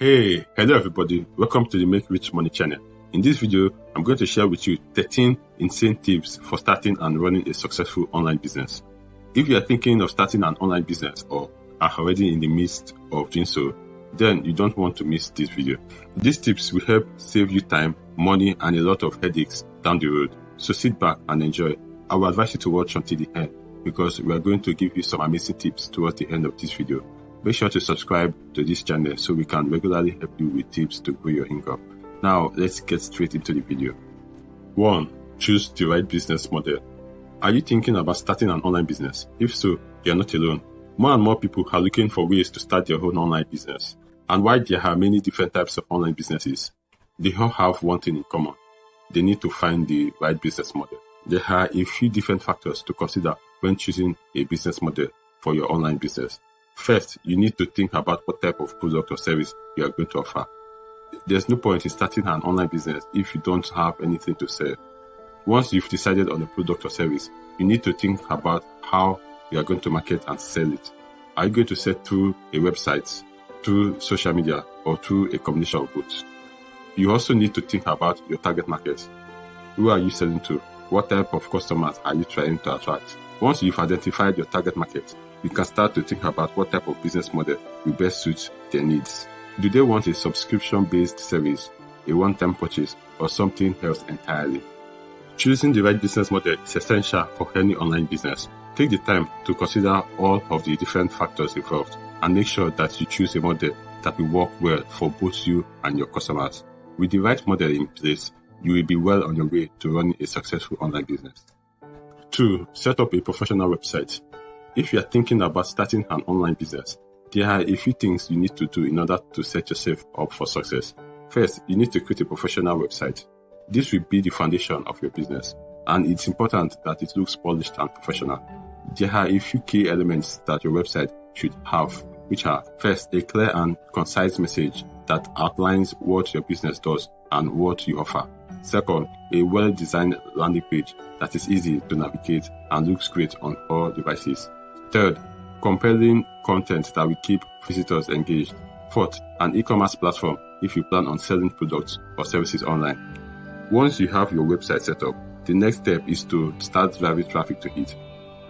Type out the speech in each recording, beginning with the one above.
Hey, hello everybody, welcome to the Make Rich Money channel. In this video, I'm going to share with you 13 insane tips for starting and running a successful online business. If you are thinking of starting an online business or are already in the midst of doing so, then you don't want to miss this video. These tips will help save you time, money, and a lot of headaches down the road. So sit back and enjoy. I will advise you to watch until the end because we are going to give you some amazing tips towards the end of this video. Make sure to subscribe to this channel so we can regularly help you with tips to grow your income. Now, let's get straight into the video. 1. Choose the right business model. Are you thinking about starting an online business? If so, you are not alone. More and more people are looking for ways to start their own online business. And while there are many different types of online businesses, they all have one thing in common. They need to find the right business model. There are a few different factors to consider when choosing a business model for your online business. First, you need to think about what type of product or service you are going to offer. There's no point in starting an online business if you don't have anything to sell. Once you've decided on a product or service, you need to think about how you are going to market and sell it. Are you going to sell through a website, through social media, or through a combination of both? You also need to think about your target market. Who are you selling to? What type of customers are you trying to attract? Once you've identified your target market, you can start to think about what type of business model will best suit their needs. Do they want a subscription-based service, a one-time purchase, or something else entirely? Choosing the right business model is essential for any online business. Take the time to consider all of the different factors involved and make sure that you choose a model that will work well for both you and your customers. With the right model in place, you will be well on your way to running a successful online business. 2. Set up a professional website. If you are thinking about starting an online business, there are a few things you need to do in order to set yourself up for success. First, you need to create a professional website. This will be the foundation of your business, and it's important that it looks polished and professional. There are a few key elements that your website should have, which are, first, a clear and concise message that outlines what your business does and what you offer. Second, a well-designed landing page that is easy to navigate and looks great on all devices. Third, compelling content that will keep visitors engaged. Fourth, an e-commerce platform if you plan on selling products or services online. Once you have your website set up, the next step is to start driving traffic to it.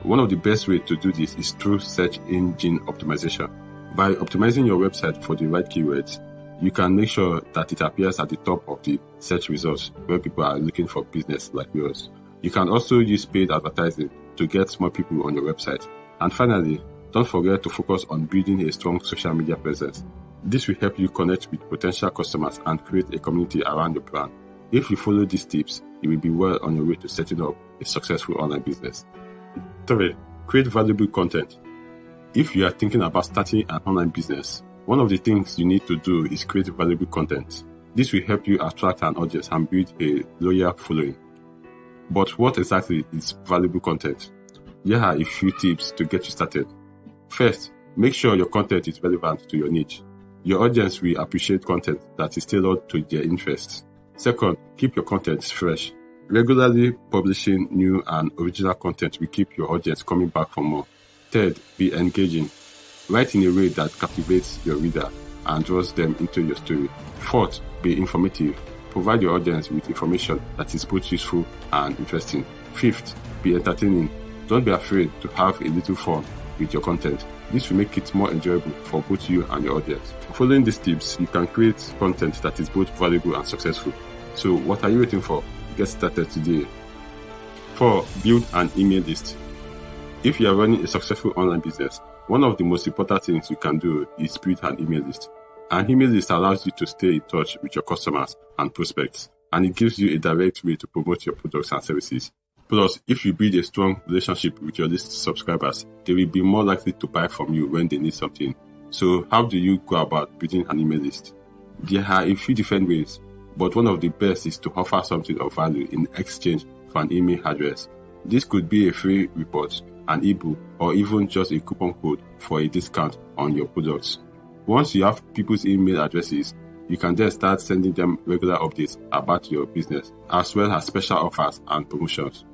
One of the best ways to do this is through search engine optimization. By optimizing your website for the right keywords, you can make sure that it appears at the top of the search results when people are looking for business like yours. You can also use paid advertising to get more people on your website. And finally, don't forget to focus on building a strong social media presence. This will help you connect with potential customers and create a community around your brand. If you follow these tips, you will be well on your way to setting up a successful online business. 3. Create valuable content. If you are thinking about starting an online business, one of the things you need to do is create valuable content. This will help you attract an audience and build a loyal following. But what exactly is valuable content? Here are a few tips to get you started. First, make sure your content is relevant to your niche. Your audience will appreciate content that is tailored to their interests. Second, keep your content fresh. Regularly publishing new and original content will keep your audience coming back for more. Third, be engaging. Write in a way that captivates your reader and draws them into your story. Fourth, be informative. Provide your audience with information that is both useful and interesting. Fifth, be entertaining. Don't be afraid to have a little fun with your content. This will make it more enjoyable for both you and your audience. Following these tips, you can create content that is both valuable and successful. So what are you waiting for? Get started today. 4. Build an email list. If you are running a successful online business, one of the most important things you can do is build an email list. An email list allows you to stay in touch with your customers and prospects, and it gives you a direct way to promote your products and services. Plus, if you build a strong relationship with your list subscribers, they will be more likely to buy from you when they need something. So how do you go about building an email list? There are a few different ways, but one of the best is to offer something of value in exchange for an email address. This could be a free report, an ebook, or even just a coupon code for a discount on your products. Once you have people's email addresses, you can then start sending them regular updates about your business, as well as special offers and promotions.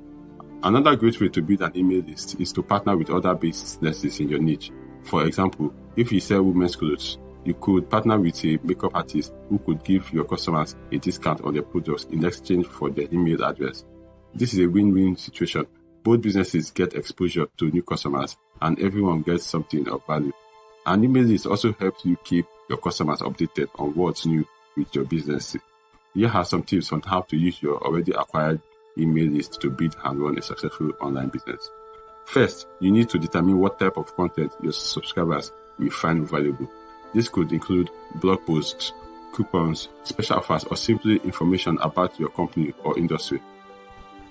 Another great way to build an email list is to partner with other businesses in your niche. For example, if you sell women's clothes, You could partner with a makeup artist who could give your customers a discount on their products in exchange for their email address. This is a win-win situation. Both businesses get exposure to new customers and everyone gets something of value. An email list also helps you keep your customers updated on what's new with your business. Here are some tips on how to use your already acquired email list to build and run a successful online business. First, you need to determine what type of content your subscribers will find valuable. This could include blog posts, coupons, special offers, or simply information about your company or industry.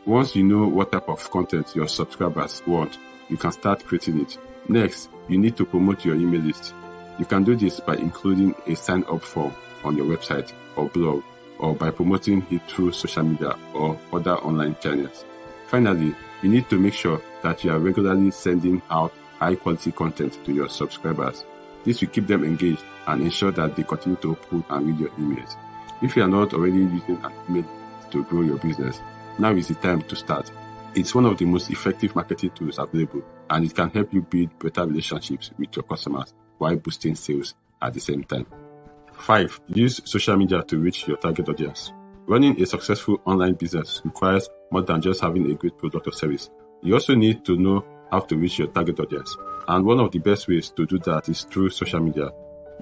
Once you know what type of content your subscribers want, you can start creating it. Next, you need to promote your email list. You can do this by including a sign-up form on your website or blog, or by promoting it through social media or other online channels. Finally, you need to make sure that you are regularly sending out high-quality content to your subscribers. This will keep them engaged and ensure that they continue to open and read your emails. If you are not already using an email to grow your business, now is the time to start. It's one of the most effective marketing tools available, and it can help you build better relationships with your customers while boosting sales at the same time. 5. Use social media to reach your target audience. Running a successful online business requires more than just having a great product or service. You also need to know how to reach your target audience. And one of the best ways to do that is through social media.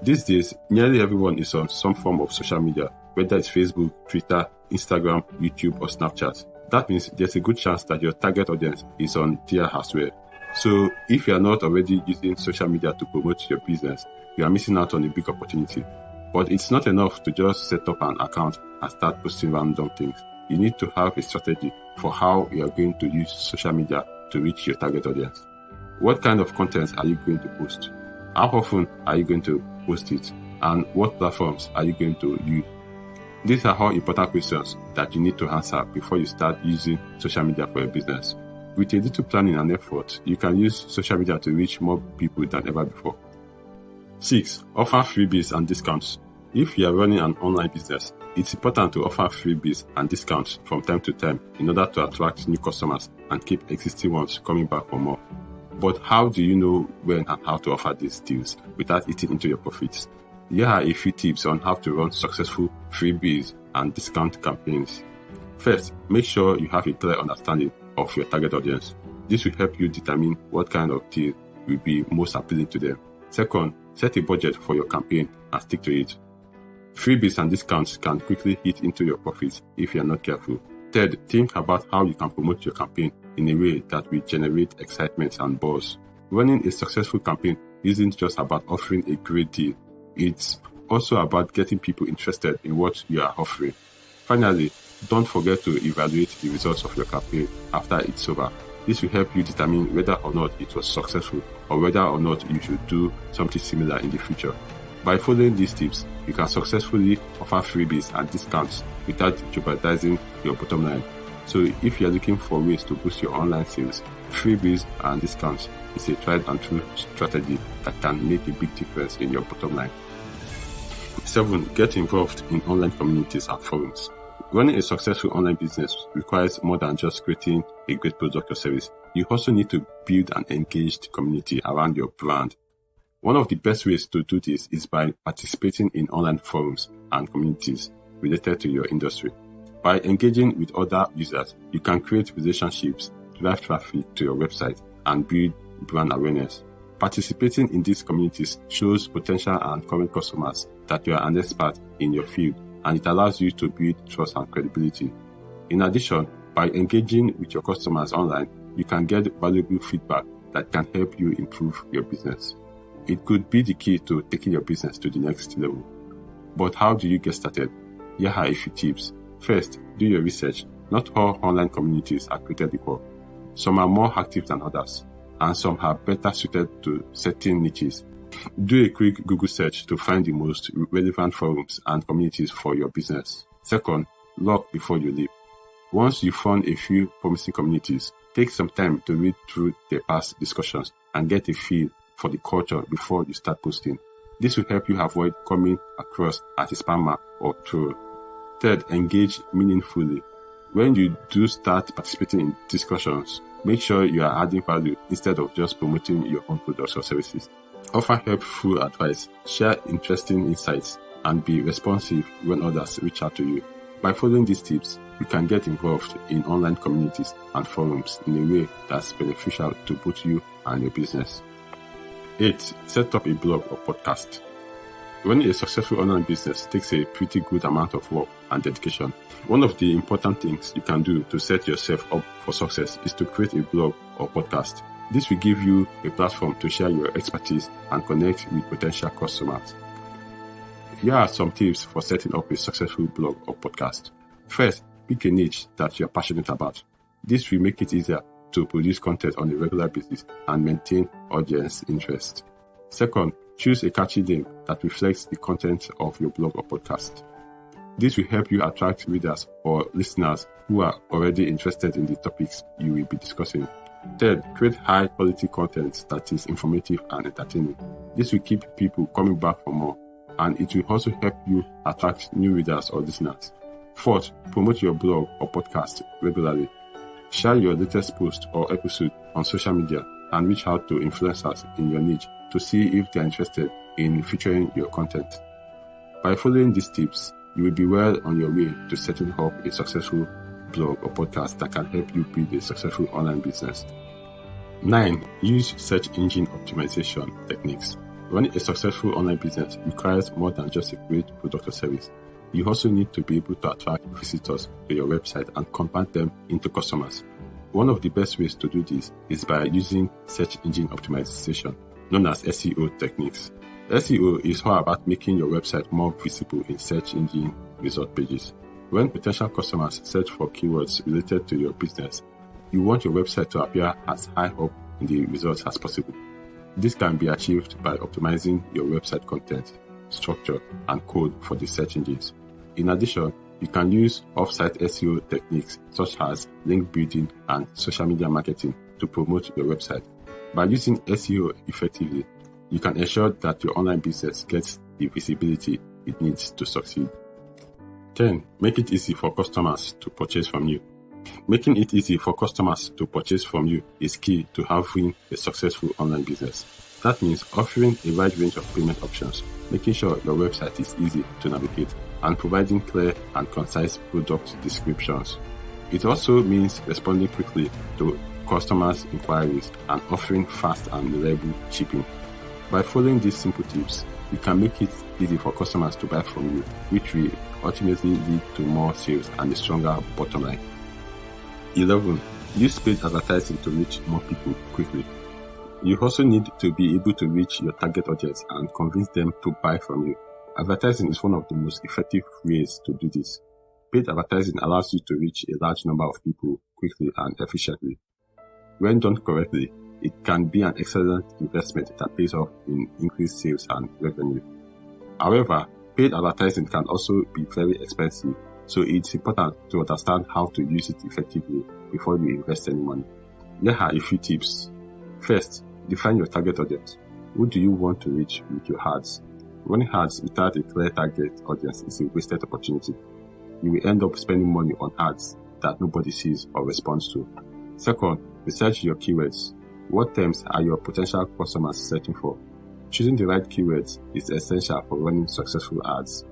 These days, nearly everyone is on some form of social media, whether it's Facebook, Twitter, Instagram, YouTube, or Snapchat. That means there's a good chance that your target audience is on there as well. So if you are not already using social media to promote your business, you are missing out on a big opportunity. But it's not enough to just set up an account and start posting random things. You need to have a strategy for how you are going to use social media to reach your target audience. What kind of content are you going to post? How often are you going to post it? And what platforms are you going to use? These are all important questions that you need to answer before you start using social media for your business. With a little planning and effort, you can use social media to reach more people than ever before. 6. Offer freebies and discounts. If you are running an online business, it's important to offer freebies and discounts from time to time in order to attract new customers and keep existing ones coming back for more. But how do you know when and how to offer these deals without eating into your profits? Here are a few tips on how to run successful freebies and discount campaigns. First, make sure you have a clear understanding of your target audience. This will help you determine what kind of deal will be most appealing to them. Second, set a budget for your campaign and stick to it. Freebies and discounts can quickly eat into your profits if you are not careful. Third, think about how you can promote your campaign in a way that will generate excitement and buzz. Running a successful campaign isn't just about offering a great deal. It's also about getting people interested in what you are offering. Finally, don't forget to evaluate the results of your campaign after it's over. This will help you determine whether or not it was successful or whether or not you should do something similar in the future. By following these tips, you can successfully offer freebies and discounts without jeopardizing your bottom line. So if you're looking for ways to boost your online sales, freebies and discounts is a tried and true strategy that can make a big difference in your bottom line. 7. Get involved in online communities and forums. Running a successful online business requires more than just creating a great product or service. You also need to build an engaged community around your brand. One of the best ways to do this is by participating in online forums and communities related to your industry. By engaging with other users, you can create relationships, drive traffic to your website, and build brand awareness. Participating in these communities shows potential and current customers that you are an expert in your field, and it allows you to build trust and credibility. In addition, by engaging with your customers online, you can get valuable feedback that can help you improve your business. It could be the key to taking your business to the next level. But how do you get started? Here are a few tips. First, do your research. Not all online communities are created equal. Some are more active than others, and some are better suited to certain niches. Do a quick Google search to find the most relevant forums and communities for your business. Second, look before you leave. Once you found a few promising communities, take some time to read through their past discussions and get a feel for the culture before you start posting. This will help you avoid coming across as a spammer or troll. Third, engage meaningfully. When you do start participating in discussions, make sure you are adding value instead of just promoting your own products or services. Offer helpful advice, share interesting insights, and be responsive when others reach out to you. By following these tips, you can get involved in online communities and forums in a way that's beneficial to both you and your business. 8. Set up a blog or podcast. Running a successful online business takes a pretty good amount of work and dedication. One of the important things you can do to set yourself up for success is to create a blog or podcast. This will give you a platform to share your expertise and connect with potential customers. Here are some tips for setting up a successful blog or podcast. First, pick a niche that you are passionate about. This will make it easier to produce content on a regular basis and maintain audience interest. Second, choose a catchy name that reflects the content of your blog or podcast. This will help you attract readers or listeners who are already interested in the topics you will be discussing. Third, create high-quality content that is informative and entertaining. This will keep people coming back for more, and it will also help you attract new readers or listeners. Fourth, promote your blog or podcast regularly. Share your latest post or episode on social media and reach out to influencers in your niche to see if they are interested in featuring your content. By following these tips, you will be well on your way to setting up a successful blog or podcast that can help you build a successful online business. 9. Use search engine optimization techniques. Running a successful online business requires more than just a great product or service. You also need to be able to attract visitors to your website and convert them into customers. One of the best ways to do this is by using search engine optimization, known as SEO techniques. SEO is all about making your website more visible in search engine result pages. When potential customers search for keywords related to your business, you want your website to appear as high up in the results as possible. This can be achieved by optimizing your website content, structure, and code for the search engines. In addition, you can use off-site SEO techniques such as link building and social media marketing to promote your website. By using SEO effectively, you can ensure that your online business gets the visibility it needs to succeed. 10. Make it easy for customers to purchase from you. Making it easy for customers to purchase from you is key to having a successful online business. That means offering a wide range of payment options, making sure your website is easy to navigate, and providing clear and concise product descriptions. It also means responding quickly to customers' inquiries and offering fast and reliable shipping. By following these simple tips, you can make it easy for customers to buy from you, which will ultimately lead to more sales and a stronger bottom line. 11. Use paid advertising to reach more people quickly. You also need to be able to reach your target audience and convince them to buy from you. Advertising is one of the most effective ways to do this. Paid advertising allows you to reach a large number of people quickly and efficiently. When done correctly, it can be an excellent investment that pays off in increased sales and revenue. However, paid advertising can also be very expensive, so it's important to understand how to use it effectively before you invest any money. Here are a few tips. First, define your target audience. Who do you want to reach with your ads? Running ads without a clear target audience is a wasted opportunity. You will end up spending money on ads that nobody sees or responds to. Second, research your keywords. What terms are your potential customers searching for? Choosing the right keywords is essential for running successful ads.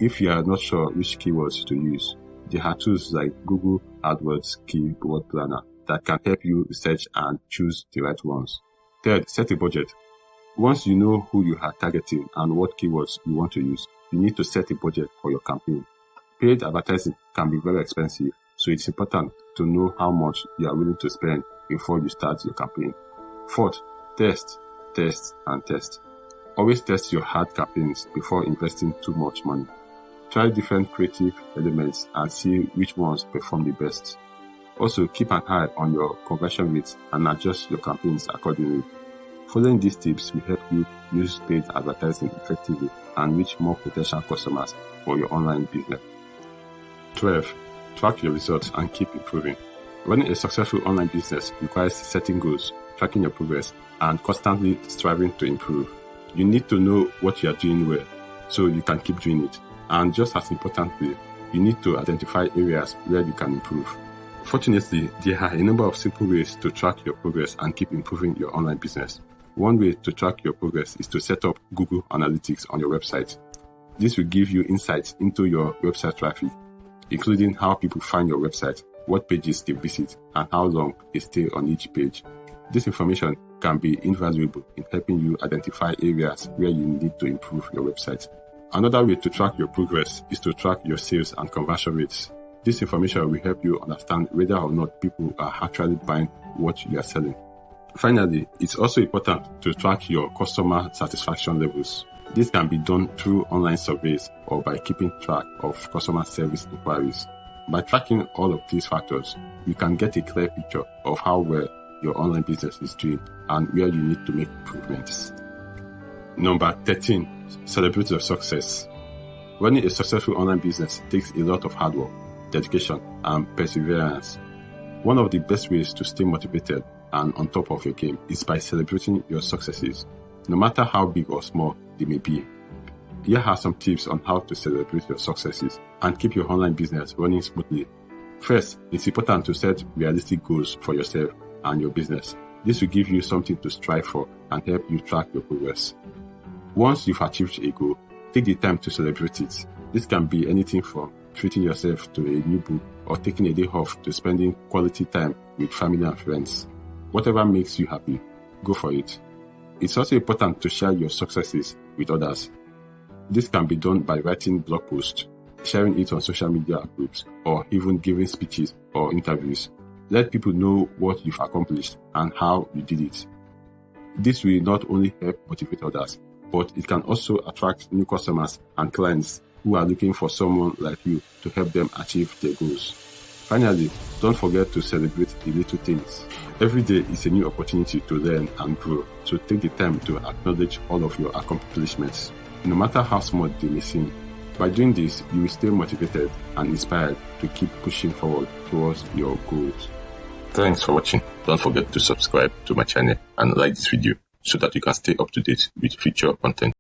If you are not sure which keywords to use, there are tools like Google AdWords Keyword Planner that can help you research and choose the right ones. Third, set a budget. Once you know who you are targeting and what keywords you want to use, you need to set a budget for your campaign. Paid advertising can be very expensive, so it's important to know how much you are willing to spend before you start your campaign. Fourth, test, and test. Always test your ad campaigns before investing too much money. Try different creative elements and see which ones perform the best. Also, keep an eye on your conversion rates and adjust your campaigns accordingly. Following these tips will help you use paid advertising effectively and reach more potential customers for your online business. 12. Track your results and keep improving. Running a successful online business requires setting goals, tracking your progress, and constantly striving to improve. You need to know what you are doing well so you can keep doing it. And just as importantly, you need to identify areas where you can improve. Fortunately, there are a number of simple ways to track your progress and keep improving your online business. One way to track your progress is to set up Google Analytics on your website. This will give you insights into your website traffic, including how people find your website, what pages they visit, and how long they stay on each page. This information can be invaluable in helping you identify areas where you need to improve your website. Another way to track your progress is to track your sales and conversion rates. This information will help you understand whether or not people are actually buying what you are selling. Finally, it's also important to track your customer satisfaction levels. This can be done through online surveys or by keeping track of customer service inquiries. By tracking all of these factors, you can get a clear picture of how well your online business is doing and where you need to make improvements. Number 13, celebrate your success. Running a successful online business takes a lot of hard work, dedication, and perseverance. One of the best ways to stay motivated and on top of your game is by celebrating your successes, no matter how big or small they may be. Here are some tips on how to celebrate your successes and keep your online business running smoothly. First, it's important to set realistic goals for yourself and your business. This will give you something to strive for and help you track your progress. Once you've achieved a goal, take the time to celebrate it. This can be anything from treating yourself to a new book or taking a day off to spending quality time with family and friends. Whatever makes you happy, go for it. It's also important to share your successes with others. This can be done by writing blog posts, sharing it on social media groups, or even giving speeches or interviews. Let people know what you've accomplished and how you did it. This will not only help motivate others, but it can also attract new customers and clients who are looking for someone like you to help them achieve their goals. Finally, don't forget to celebrate the little things. Every day is a new opportunity to learn and grow, so take the time to acknowledge all of your accomplishments, no matter how small they may seem. By doing this, you will stay motivated and inspired to keep pushing forward towards your goals. Thanks for watching. Don't forget to subscribe to my channel and like this video so that you can stay up to date with future content.